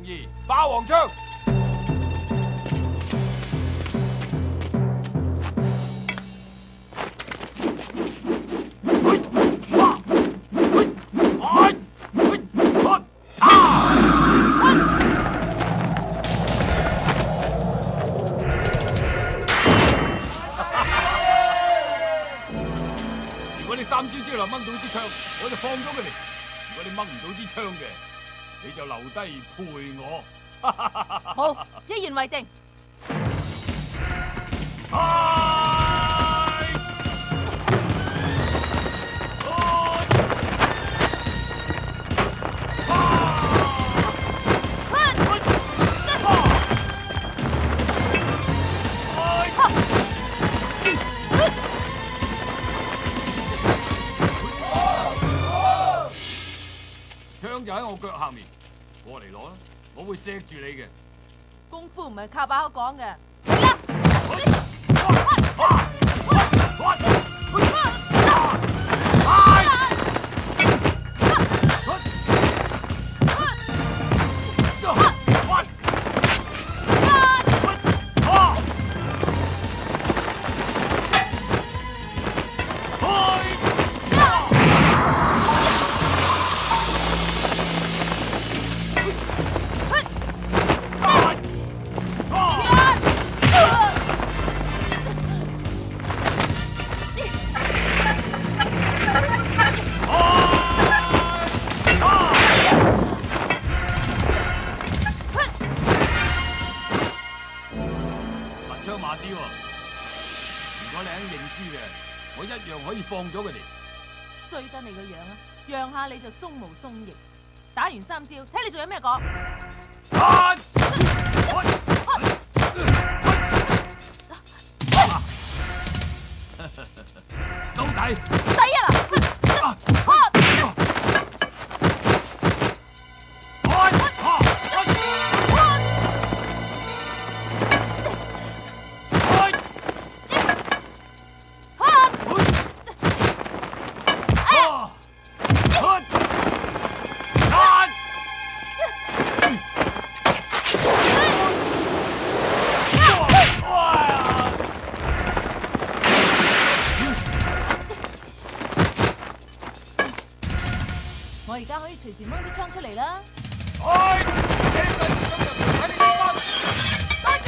12，霸王槍。如果你3招之內掹到支槍，我就放咗佢哋；如果你掹唔到支槍嘅，你就留低陪我。好，一言為定。槍就喺我腳下面，過嚟攞啦，我會錫住你嘅。功夫唔係靠把口講嘅，嚟啦！慢啲喎！如果你肯認輸嘅，我一樣可以放咗佢哋。衰得你個樣啊！讓下你就鬆毛鬆翼，打完3招，睇你仲有咩講？到底抵啊啦！我而家可以隨時掹啲槍出嚟啦。多謝。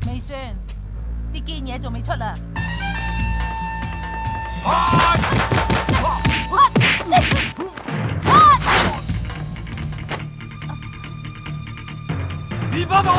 未算，啲堅嘢仲未出啊！變翻我！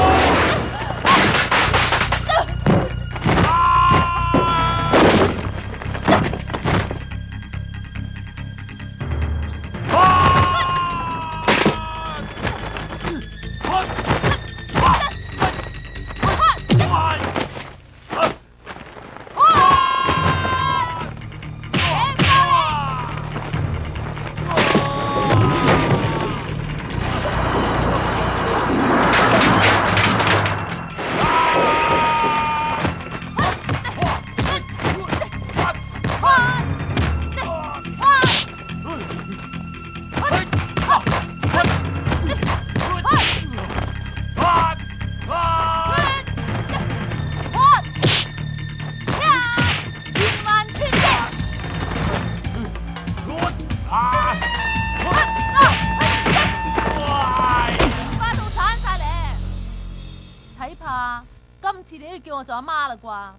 今次你都叫我做阿媽啦啩？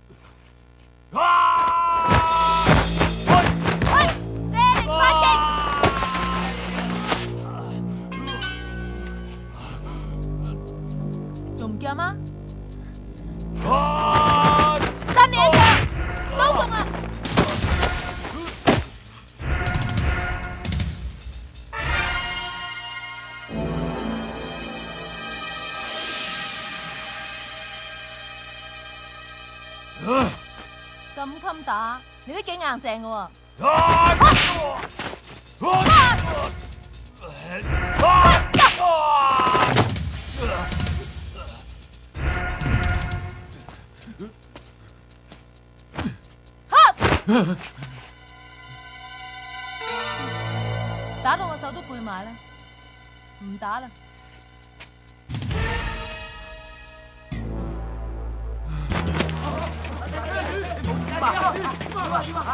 射力反擊！仲唔叫阿媽？新你一樣，都中啊！咁襟打，你都幾硬淨嘅喎。打到我手都背埋啦，唔打啦。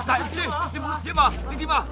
大豬，你冇事啊嘛？你點啊？